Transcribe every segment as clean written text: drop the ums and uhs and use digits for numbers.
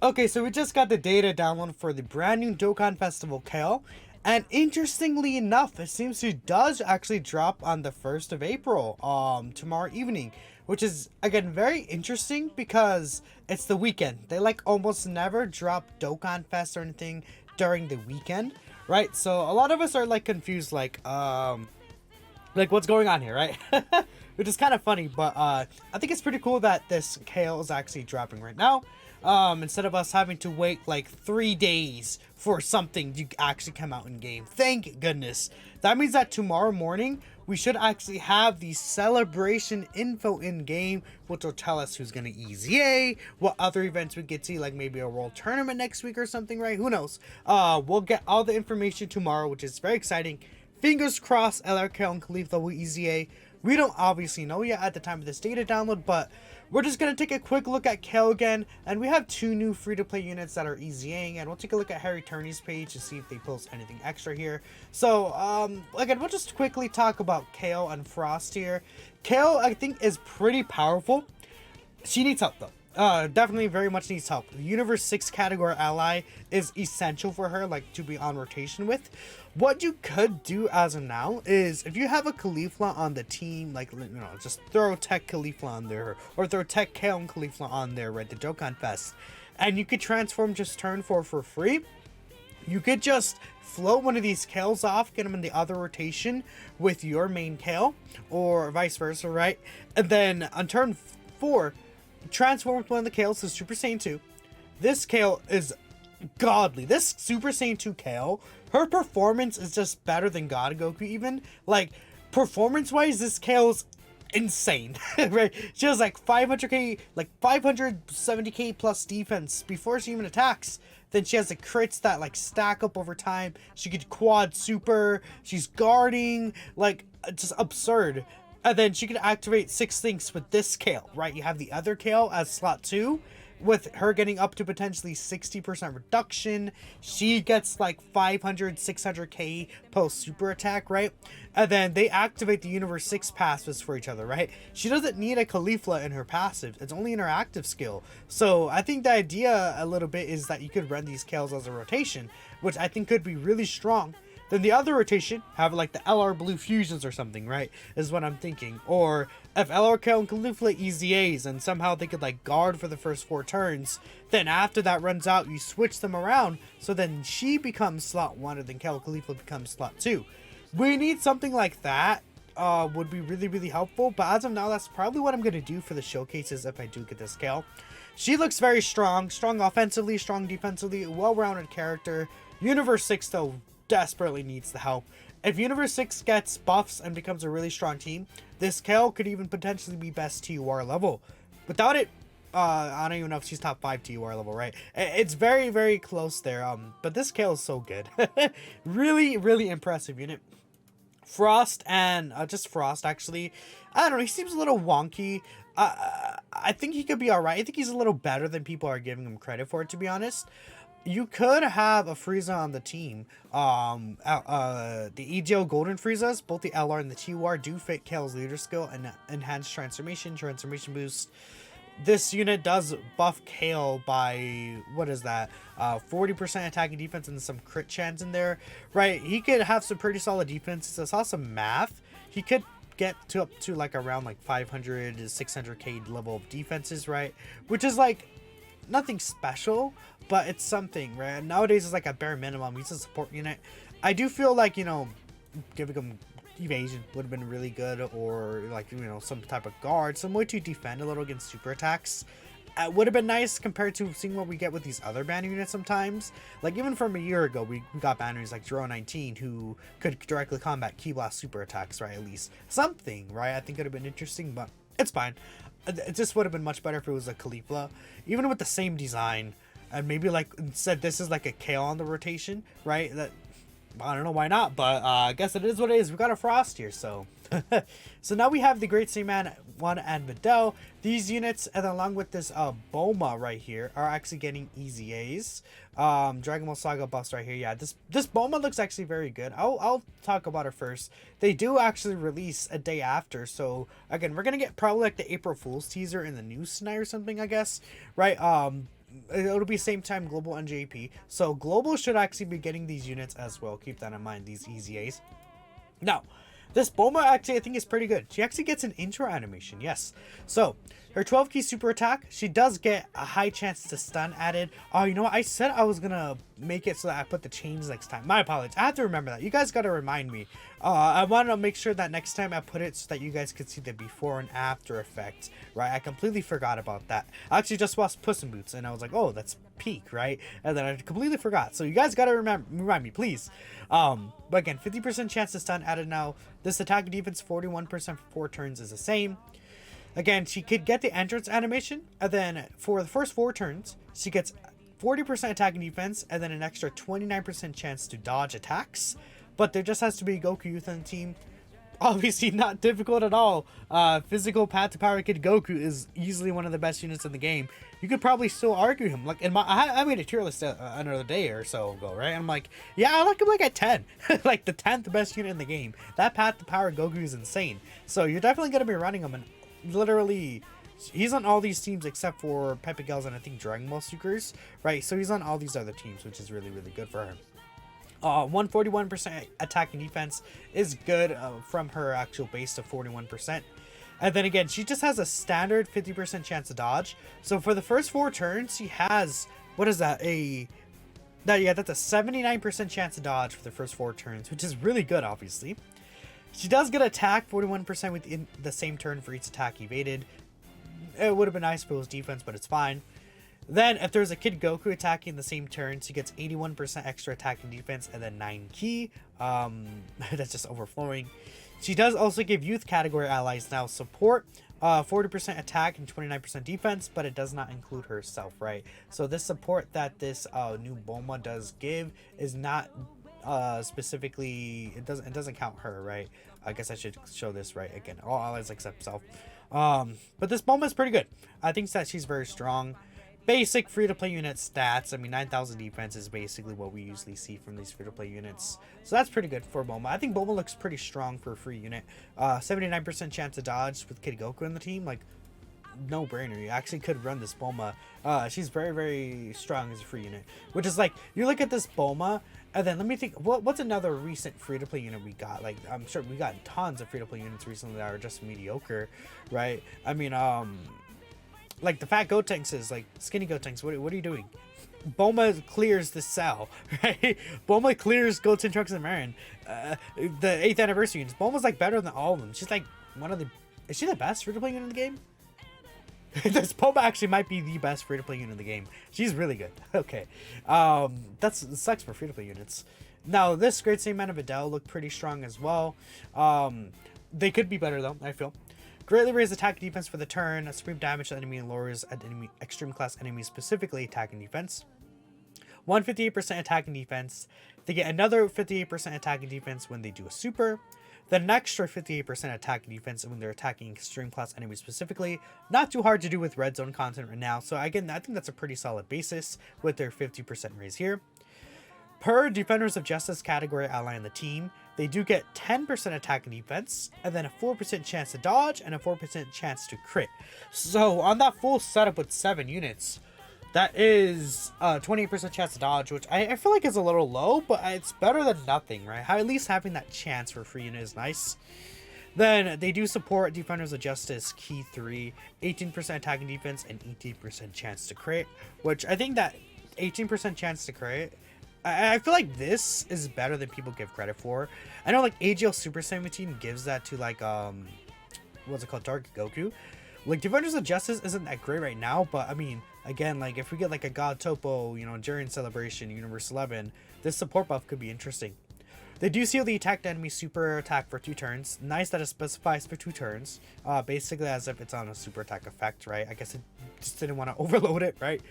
Okay, so we just got the data download for the brand new Dokkan Festival Kale. And interestingly enough, it seems to does actually drop on the 1st of April, tomorrow evening, which is again very interesting because it's the weekend. They like almost never drop Dokkan Fest or anything during the weekend, right? So a lot of us are like confused, like what's going on here, right? Which is kind of funny, but I think it's pretty cool that this Kale is actually dropping right now. Instead of us having to wait like 3 days for something to actually come out in game. Thank goodness. That means that tomorrow morning we should actually have the celebration info in game, which will tell us who's gonna EZA, what other events we get to see, like maybe a world tournament next week or something, right? Who knows? We'll get all the information tomorrow, which is very exciting. Fingers crossed LRK and Khalifa will EZA. We don't obviously know yet at the time of this data download, but we're just going to take a quick look at Kale again. And we have 2 new free-to-play units that are EZAing. And we'll take a look at Harry Turney's page to see if they post anything extra here. So, again, we'll just quickly talk about Kale and Frost here. Kale, I think, is pretty powerful. She needs help, though. Definitely very much needs help. The Universe 6 category ally is essential for her, like, to be on rotation with. What you could do as of now is, if you have a Caulifla on the team, like, you know, just throw Tech Caulifla on there, or throw Tech Kale and Caulifla on there, right, the Dokkanfest, and you could transform just turn 4 for free. You could just float one of these Kales off, get them in the other rotation with your main Kale, or vice versa, right? And then on turn 4, transform with one of the Kales to Super Saiyan 2. This Kale is godly. This Super Saiyan 2 Kale, her performance is just better than God Goku even. Like, performance-wise, this Kale's insane, right? She has like 500k, like 570k plus defense before she even attacks. Then she has the crits that like stack up over time. She could quad super. She's guarding, like, just absurd. And then she can activate 6 things with this Kale, right? You have the other Kale as slot 2, with her getting up to potentially 60% reduction. She gets like 500, 600k post super attack, right? And then they activate the Universe 6 passives for each other, right? She doesn't need a Caulifla in her passive. It's only in her active skill. So I think the idea a little bit is that you could run these Kales as a rotation, which I think could be really strong. Then the other rotation, have like the LR Blue Fusions or something, right? Is what I'm thinking. Or if LR Kale and Caulifla EZAs and somehow they could like guard for the first 4 turns, then after that runs out, you switch them around. So then she becomes slot 1 and then Kale Caulifla becomes slot 2. We need something like that. Would be really, really helpful. But as of now, that's probably what I'm going to do for the showcases if I do get this Kale. She looks very strong. Strong offensively, strong defensively, well-rounded character. Universe 6 though desperately needs the help. If Universe 6 gets buffs and becomes a really strong team, this Kale could even potentially be best TUR level. Without it, I don't even know if she's top 5 TUR level, right? It's very, very close there. But this Kale is so good. Really, really impressive unit. Frost and just Frost actually, I don't know, he seems a little wonky. I think he could be alright. I think he's a little better than people are giving him credit for, to be honest. You could have a Frieza on the team. The EGO Golden Friezas, both the LR and the TUR, do fit Kale's leader skill and enhanced transformation boost. This unit does buff Kale by, what is that, 40% attacking defense and some crit chance in there, right? He could have some pretty solid defense. I saw some math. He could get to up to like around like 500 to 600k level of defenses, right? Which is like nothing special, but it's something, right? Nowadays it's like a bare minimum. He's a support unit. I do feel like, you know, giving him evasion would have been really good, or like, you know, some type of guard, some way to defend a little against super attacks. It would have been nice compared to seeing what we get with these other banner units sometimes. Like even from a year ago, we got banners like 019 who could directly combat Ki Blast super attacks, right? At least something, right? I think it would have been interesting, but it's fine. It just would have been much better if it was a Caulifla, even with the same design, and maybe like instead this is like a Kale on the rotation, right? That, I don't know why not, but I guess it is what it is. We got a Frost here, so so now we have the Great Saiyaman 1 and Videl. These units, and along with this Bulma right here, are actually getting EZAs. Dragon Ball Saga buffs right here. Yeah, this Bulma looks actually very good. I'll talk about her first. They do actually release a day after, so again, we're gonna get probably like the April Fool's teaser in the news tonight or something, I guess, right? it'll be same time global and JP. So global should actually be getting these units as well. Keep that in mind, these EZAs. Now, this Bulma actually I think is pretty good. She actually gets an intro animation, yes. So, her 12 key super attack, she does get a high chance to stun added. Oh, you know what? I said I was gonna make it so that I put the chains next time. My apologies. I have to remember that. You guys gotta remind me. I want to make sure that next time I put it so that you guys could see the before and after effect, right? I completely forgot about that. I actually just watched Puss in Boots and I was like, oh, that's peak, right? And then I completely forgot. So you guys gotta remind me, please. But again, 50% chance to stun added now. This attack and defense 41% for 4 turns is the same. Again, she could get the entrance animation, and then for the first 4 turns, she gets 40% attack and defense, and then an extra 29% chance to dodge attacks. But there just has to be Goku Youth on the team. Obviously not difficult at all. Physical Path to Power Kid Goku is easily one of the best units in the game. You could probably still argue him. Like I made a tier list another day or so ago, right? And I'm like, yeah, I like him like at 10, like the 10th best unit in the game. That Path to Power Goku is insane. So you're definitely gonna be running him, and literally, he's on all these teams except for Pepe Gals and I think Dragon Ball Superstars, right? So he's on all these other teams, which is really good for him. 141% attack and defense is good from her actual base of 41%. And then again, she just has a standard 50% chance to dodge. So for the first 4 turns, she has, what is that? That's a 79% chance to dodge for the first 4 turns, which is really good, obviously. She does get attack 41% within the same turn for each attack evaded. It would have been nice if it was defense, but it's fine. Then, if there's a Kid Goku attacking the same turn, she gets 81% extra attack and defense, and then 9 ki. That's just overflowing. She does also give youth category allies now support, 40% attack and 29% defense, but it does not include herself, right? So this support that this new Bulma does give is not specifically, it doesn't count her, right? I guess I should show this right again. All allies except self. But this Bulma is pretty good. I think that she's very strong. Basic free-to-play unit stats. I mean, 9,000 defense is basically what we usually see from these free-to-play units. So that's pretty good for Bulma. I think Bulma looks pretty strong for a free unit. 79% chance to dodge with Kid Goku in the team. Like, no-brainer. You actually could run this Bulma. She's very strong as a free unit. Which is like, you look at this Bulma, and then let me think, what's another recent free-to-play unit we got? Like, I'm sure we got tons of free-to-play units recently that are just mediocre, right? I mean, like the fat Gotenks is like skinny Gotenks. What are you doing? Bulma clears the cell, right? Bulma clears Goten, Trunks, and Marin. The 8th anniversary units. Bulma's like better than all of them. She's like one of the. Is she the best free-to-play unit in the game? This Bulma actually might be the best free-to-play unit in the game. She's really good. Okay, that sucks for free-to-play units. Now this Great Saiyaman and Videl look pretty strong as well. They could be better though, I feel. Greatly raise attack and defense for the turn. Supreme damage to the enemy and lowers enemy extreme class enemies, specifically attack and defense. 158% attack and defense. They get another 58% attack and defense when they do a super. Then an extra 58% attack and defense when they're attacking extreme class enemies specifically. Not too hard to do with red zone content right now. So again, I think that's a pretty solid basis with their 50% raise here. Per Defenders of Justice category ally in the team, they do get 10% attack and defense, and then a 4% chance to dodge, and a 4% chance to crit. So on that full setup with 7 units, that is 28% chance to dodge, which I feel like is a little low, but it's better than nothing, right? At least having that chance for a free unit is nice. Then they do support Defenders of Justice Key 3, 18% attack and defense, and 18% chance to crit, which I think that 18% chance to crit, I feel like this is better than people give credit for. I know like AGL Super 17 gives that to like what's it called, Dark Goku. Like Defenders of Justice isn't that great right now, but I mean, again, like if we get like a God Topo, you know, during Celebration Universe 11, this support buff could be interesting. They do seal the attacked enemy super attack for 2 turns. Nice that it specifies for 2 turns. Basically as if it's on a super attack effect, right? I guess it just didn't want to overload it, right?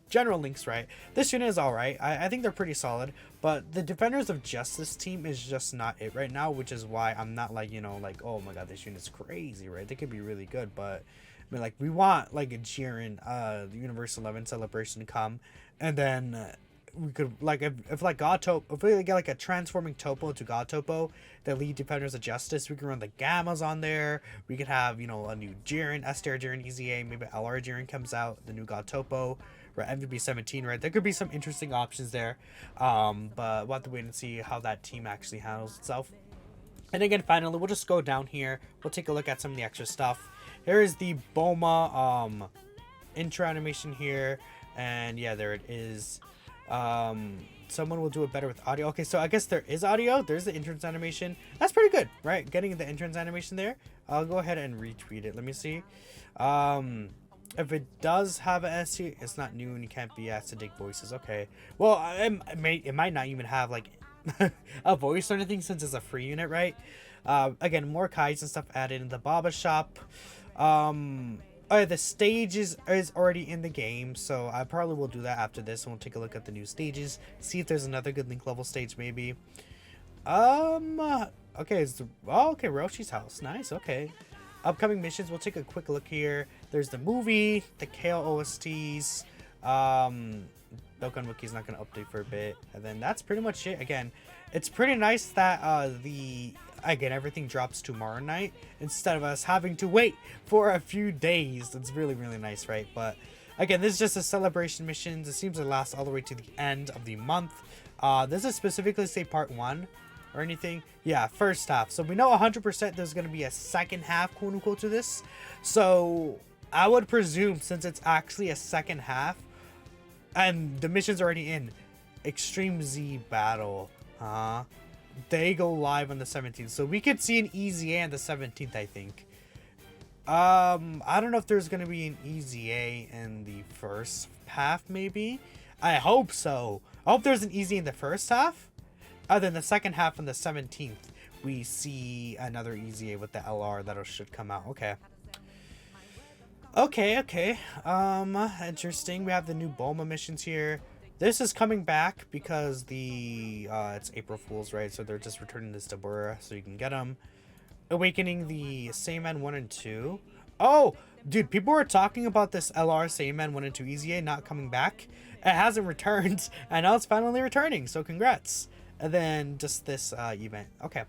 General links, right? This unit is alright. I think they're pretty solid, but the Defenders of Justice team is just not it right now, which is why I'm not like, you know, like, oh my god, this unit's crazy, right? They could be really good, but I mean, like, we want like a Jiren, the Universe 11 celebration to come, and then we could like if like God Topo, if we get like a transforming Topo into God Topo, the lead defenders of justice, we can run the Gammas on there. We could have, you know, a new Jiren, Esther Jiren EZA, maybe LR Jiren comes out, the new God Topo, or MVP 17, right? There could be some interesting options there. But we'll have to wait and see how that team actually handles itself. And again, finally, we'll just go down here. We'll take a look at some of the extra stuff. Here is the Bulma intro animation here. And yeah, there it is. Someone will do it better with audio. Okay, so I guess there is audio. There's the entrance animation. That's pretty good, right? Getting the entrance animation there. I'll go ahead and retweet it. Let me see. If it does have an SC, it's not new and you can't be asked to dig voices. Okay. Well, it might not even have like a voice or anything since it's a free unit, right? Again, more kites and stuff added in the Baba shop. The stage is already in the game, so I probably will do that after this, and we'll take a look at the new stages, see if there's another good link level stage maybe. Okay, okay, Roshi's house, nice. Okay, upcoming missions, we'll take a quick look here. There's the movie, the Kale OSTs, Dokkan Wiki's not gonna update for a bit, and then that's pretty much it. Again, it's pretty nice that again, everything drops tomorrow night instead of us having to wait for a few days. It's really, really nice, right? But again, this is just a celebration missions. It seems to last all the way to the end of the month. Does it specifically say part 1 or anything? Yeah, first half. So we know 100% there's going to be a second half, quote unquote, to this. So I would presume, since it's actually a second half and the mission's already in, Extreme Z Battle, they go live on the 17th, so we could see an EZA on the 17th, I think. I don't know if there's gonna be an EZA in the first half, maybe. I hope so. I hope there's an EZA in the first half. Then the second half on the 17th, we see another EZA with the LR that should come out. Okay. Okay. Interesting. We have the new Bulma missions here. This is coming back because it's April Fool's, right? So they're just returning this to Bura so you can get them. Awakening the Saiyaman 1 and 2. Oh, dude, people were talking about this LR Saiyaman 1 and 2 EZA not coming back. It hasn't returned, and now it's finally returning, so congrats. And then just this event. Okay,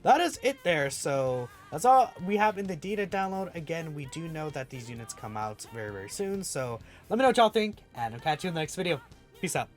that is it there. So that's all we have in the data download. Again, we do know that these units come out very, very soon. So let me know what y'all think, and I'll catch you in the next video. Peace out.